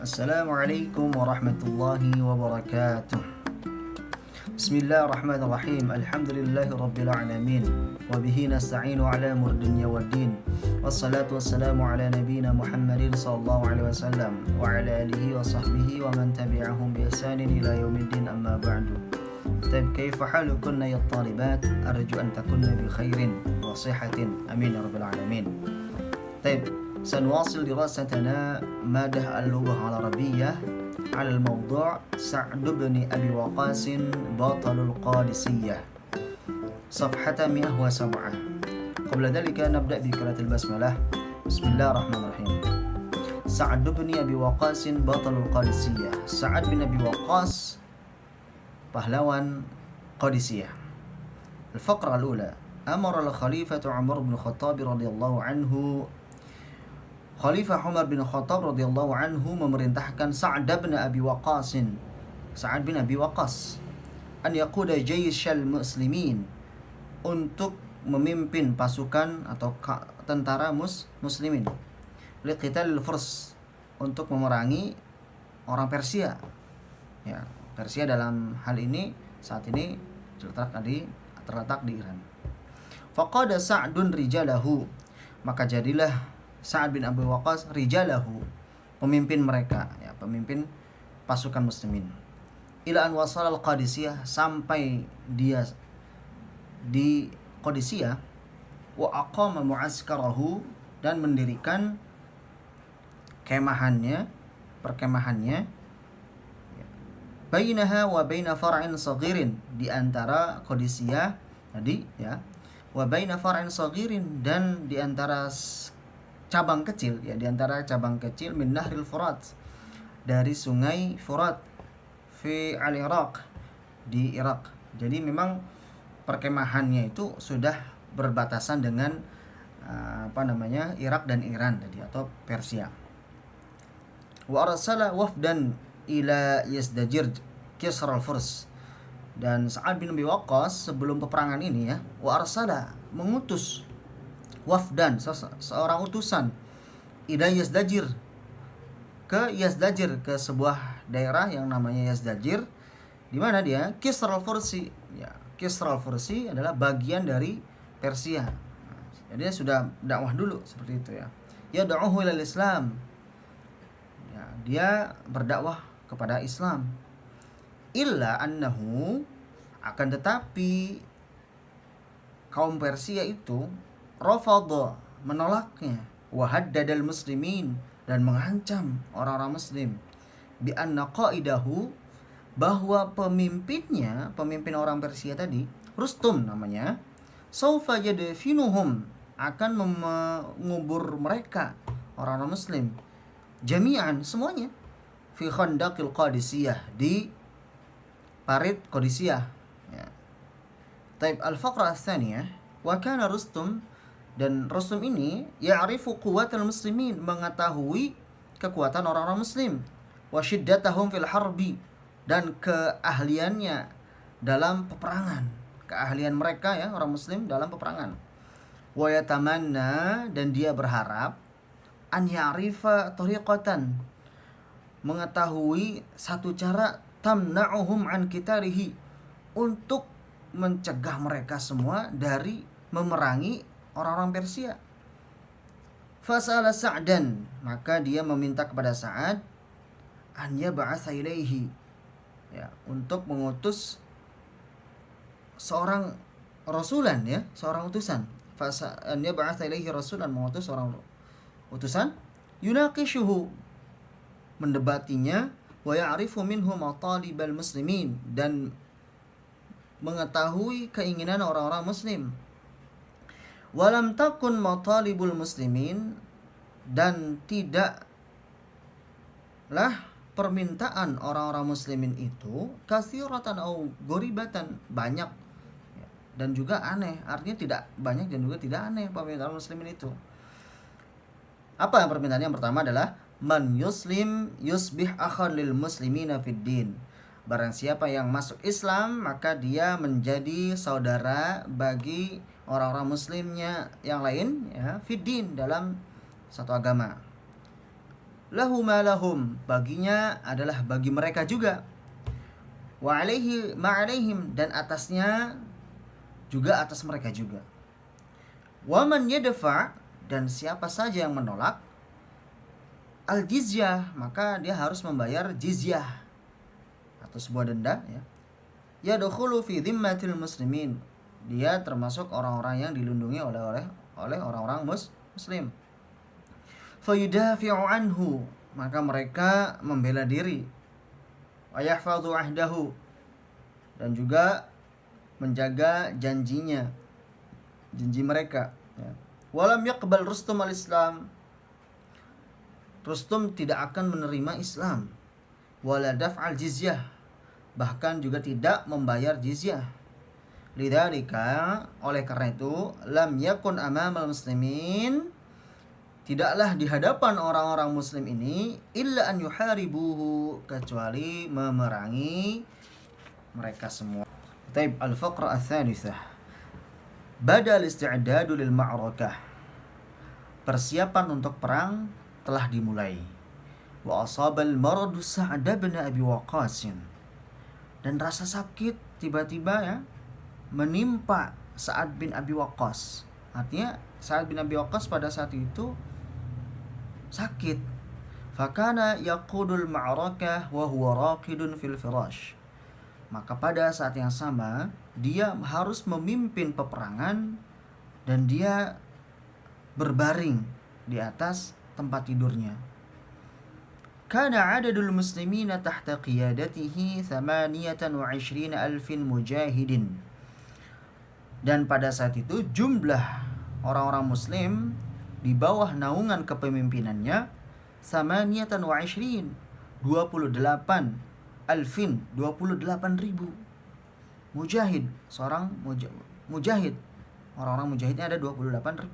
Assalamualaikum warahmatullahi wabarakatuh. Bismillahirrahmanirrahim. Alhamdulillahi rabbil alamin. Wabihi nasta'inu ala umur dunya waddin. Wassalatu wassalamu ala nabiyyina Muhammadin sallallahu alaihi wasallam wa ala alihi wa sahbihi wa man tabi'ahum bi ihsanin ila yaumiddin, amma ba'du. طيب كيف حالكن يا الطالبات؟ أرجو أن تكن بخير وصحة آمين يا رب العالمين. طيب سنواصل دراستنا مادة اللغة العربية على الموضوع سعد بن أبي وقاص بطل القادسية صفحة 107. قبل ذلك نبدأ بقراءة البسملة. بسم الله الرحمن الرحيم. سعد بن أبي وقاص بطل القادسية. سعد بن أبي وقاص pahlawan Qadisiyah. الفقرة الأولى. أمر الخليفة عمر بن الخطاب رضي الله عنه. Khalifah Umar bin Khattab radhiyallahu anhu memerintahkan Sa'd bin Abi Waqqas, Sa'd bin Abi Waqqas, an yaquda jayshal muslimin, untuk memimpin pasukan atau tentara muslimin, liqitalil Furs, untuk memerangi orang Persia. Ya, Persia dalam hal ini saat ini terletak di Iran. Faqada Sa'dun rijalahu, maka jadilah Sa'ad bin Abi Waqqas rijalahu, pemimpin mereka, ya, pemimpin pasukan muslimin. Ila an wasal al-Qadisiyah, sampai dia di Qadisiyah, wa aqama mu'askarahu, dan mendirikan perkemahannya, bainaha wa baina far'in saghirin, di antara Qadisiyah tadi, ya, wa baina far'in saghirin, dan di antara cabang kecil, ya, di antara cabang kecil, min nahril Furat, dari sungai Furat, fi al-Iraq, di Irak. Jadi memang perkemahannya itu sudah berbatasan dengan Irak dan Iran tadi, atau Persia. Wa arsala wafdan ila Yazdajir Kisra al-Furs, dan Sa'ad bin Abi Waqqas sebelum peperangan ini, ya, wa arsala, mengutus wafdan, seorang utusan, ila Yazdajir, ke Yazdajir, ke sebuah daerah yang namanya Yazdajir, di mana dia Kisra al-Fursi, ya, Kisra al-Fursi adalah bagian dari Persia. Jadi dia sudah dakwah dulu seperti itu, ya. Yad'uhu ilal Islam, ya, dia berdakwah kepada Islam. Illa annahu, akan tetapi kaum Persia itu rafadha, menolaknya, wa haddadal muslimin, dan mengancam orang-orang muslim, bi anna qaidahu, bahwa pemimpin orang Persia tadi, Rustum namanya, saufa yadfinuhum, akan mengubur mereka, orang-orang muslim, jami'an, semuanya, fi khandaqil Qadisiyah, di parit Qadisiyah, ya. Taib al-faqrah ats-tsaniyah. Wa kana Rustum, dan Rustum ini, ya'rifu quwwatal muslimin, mengetahui kekuatan orang-orang muslim, wa syiddatahum fil harbi, dan keahliannya dalam peperangan, keahlian mereka, ya, orang muslim dalam peperangan. Wa yatamanna, dan dia berharap, an ya'rifa tariqatan, mengetahui satu cara, tamna'uhum an kitarihi, untuk mencegah mereka semua dari memerangi orang-orang Persia. Fasala Sa'dan, maka dia meminta kepada Sa'ad, an yab'atsa ilaihi, ya, untuk mengutus seorang rasulan, ya, seorang utusan. An yab'atsa ilaihi rasulan, mengutus seorang utusan, yunaqishuhu, mendebatinya, wa ya'rifu minhu matalibal muslimin, dan mengetahui keinginan orang-orang muslim. Walam takun matalibul muslimin, dan tidaklah permintaan orang-orang muslimin itu katsiratan au gharibatan, banyak, ya, dan juga aneh. Artinya tidak banyak dan juga tidak aneh permintaan muslimin itu. Apa yang permintaannya? Yang pertama adalah man yuslim yusbih akhan lil muslimina fid din, barang siapa yang masuk Islam, maka dia menjadi saudara bagi orang-orang muslimnya yang lain, ya, fiddin, dalam satu agama. lahu ma lahum, baginya adalah bagi mereka juga, wa alaihi ma alaihim, dan atasnya juga atas mereka juga. Wa man yadfa, dan siapa saja yang menolak al jizyah, maka dia harus membayar jizyah atau sebuah denda, ya. Yadkhulu fi dhimmatil muslimin, dia termasuk orang-orang yang dilindungi oleh orang-orang muslim. Fayudafi'u anhu, maka mereka membela diri. Wa yahfadhu ahdahu, dan juga menjaga janji mereka, ya. Walam yaqbal Rustum al-Islam, Rustum tidak akan menerima Islam. Wala daf'al jizyah, bahkan juga tidak membayar jizyah. Lidzalika, oleh karena itu, lam yakun amamal muslimin, tidaklah di hadapan orang-orang muslim ini illa an yuharibuhu, kecuali memerangi mereka semua. Taib al-faqra ats-tsalitsah. Badal isti'dadu lil ma'rakah, persiapan untuk perang telah dimulai. Wa asabal maradu Sa'd bin Abi Waqqas, dan rasa sakit tiba-tiba, ya, menimpa Sa'ad bin Abi Waqqas. Artinya Sa'ad bin Abi Waqqas pada saat itu sakit. Fakana yaqudul ma'rakah wa huwa raqidun fil firash, maka pada saat yang sama dia harus memimpin peperangan dan dia berbaring di atas tempat tidurnya. Kana adadul muslimina tahta qiyadatihi 28,000 mujahidin, dan pada saat itu jumlah orang-orang muslim di bawah naungan kepemimpinannya 28,000, 28,000 mujahid, seorang mujahid. Orang-orang mujahidnya ada 28,000.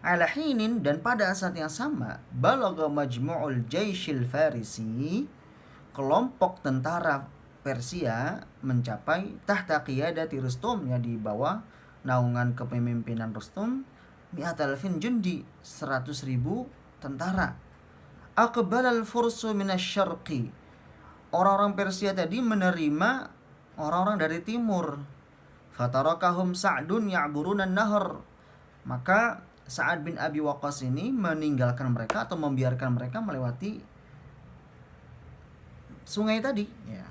Ala hinin, dan pada saat yang sama, balagha majmu'ul jaishil farisi, kelompok tentara Persia mencapai tahta qiyadati Rustum, ya, di bawah naungan kepemimpinan Rustum, 100,000 jundi, 100,000 tentara. Aqbal al-fursu minasyarqi, orang-orang Persia tadi menerima orang-orang dari timur. Fatarakahum Sa'dun ya'buruna an-nahr, maka Sa'ad bin Abi Waqqas ini meninggalkan mereka atau membiarkan mereka melewati sungai tadi, ya.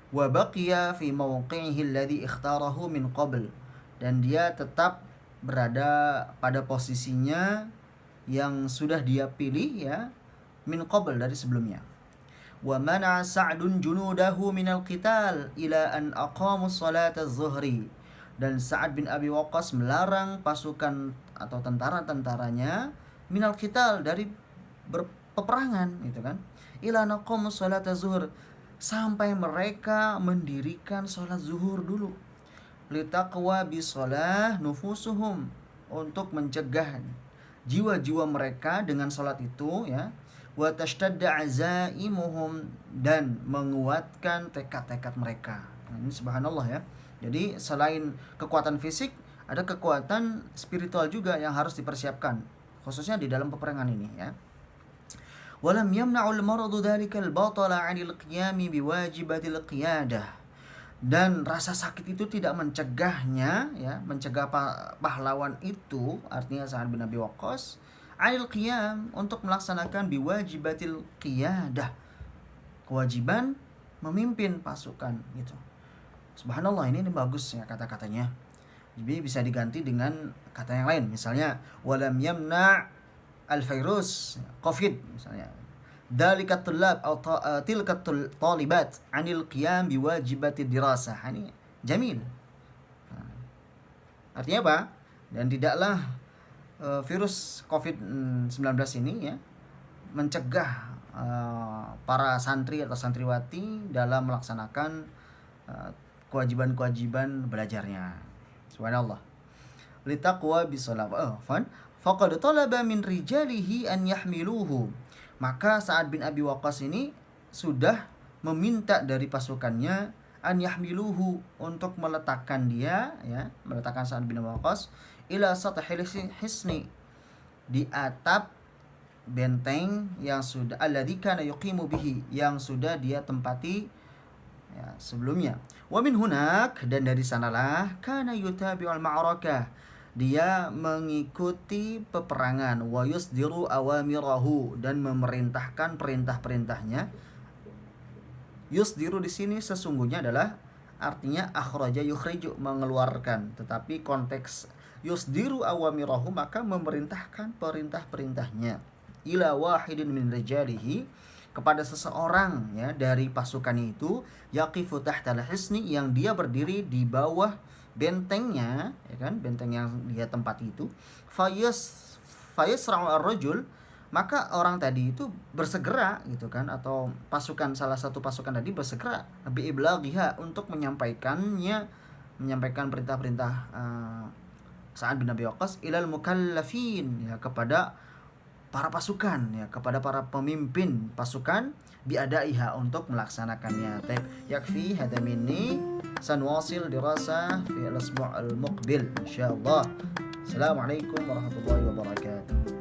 Wa baqiya fi mawqi'ihi alladhi ikhtarahu min qabl, dan dia tetap berada pada posisinya yang sudah dia pilih, ya, min qabl, dari sebelumnya. Wa mana'a Sa'dun junudahu minal qital ila an aqamu salat az-zuhri, dan Sa'ad bin Abi Waqqas melarang pasukan atau tentara-tentaranya minal qital, dari berpeperangan, gitu kan, ila an aqamu salat az-zuhr, sampai mereka mendirikan salat zuhur dulu. Litaqwa bisalah nufusuhum, untuk mencegah jiwa-jiwa mereka dengan salat itu, ya. Wa tashtadda azaimuhum, dan menguatkan tekad-tekad mereka. Nah, ini subhanallah, ya. Jadi selain kekuatan fisik, ada kekuatan spiritual juga yang harus dipersiapkan, khususnya di dalam peperangan ini, ya. Walam yamna'ul maradu dhalikal batala 'anil qiyami biwajibatil qiyadah, dan rasa sakit itu tidak mencegahnya, ya, mencegah pahlawan itu, artinya Sa'ad bin Abi Waqqas, 'anil qiyam, untuk melaksanakan biwajibatil qiyadah, kewajiban memimpin pasukan, gitu. Subhanallah, ini bagus, ya, kata-katanya. Jadi bisa diganti dengan kata yang lain, misalnya walam yamna' al-virus, COVID, misalnya dalikat tulab atau tilkat talibat anil qiyam biwajibati dirasah. Ini jamil. Artinya apa? Dan tidaklah virus COVID-19 ini, ya, mencegah para santri atau santriwati dalam melaksanakan kewajiban-kewajiban belajarnya. Subhanallah. Litaqwa bisalawat faqad talaba min rijalihi an yahmiluhu, maka Sa'ad bin Abi Waqqas ini sudah meminta dari pasukannya an yahmiluhu, untuk meletakkan dia, ya, meletakkan Sa'ad bin Abi Waqqas ila sathil hisni, di atap benteng yang sudah alladzi kana yuqimu bihi, yang sudah dia tempati ya, sebelumnya. Wa min hunak, dan dari sanalah kana yutabi'ul ma'rakah, dia mengikuti peperangan, wa yusdiru awamirahu, dan memerintahkan perintah-perintahnya. Yusdiru di sini sesungguhnya adalah artinya akhraja yukhriju, mengeluarkan, tetapi konteks yusdiru awamirahu maka memerintahkan perintah-perintahnya ila wahidin min rijalihi, kepada seseorang ya dari pasukan itu, yaqifu tahtal hisni, yang dia berdiri di bawah bentengnya, ya kan, benteng yang dia tempati itu. Fayasra'u ar-rajul, maka orang tadi itu bersegera gitu kan, atau pasukan, salah satu pasukan tadi bersegera biiblaghiha, untuk menyampaikan perintah-perintah Sa'ad bin Abi Waqqas ilal mukallafin, ya, kepada para pasukan, ya, kepada para pemimpin pasukan, biadaiha, untuk melaksanakannya. Taib, yakfi hada minni, sanwasil dirasa fi al-asbu' al-muqbil insyaallah. Assalamualaikum warahmatullahi wabarakatuh.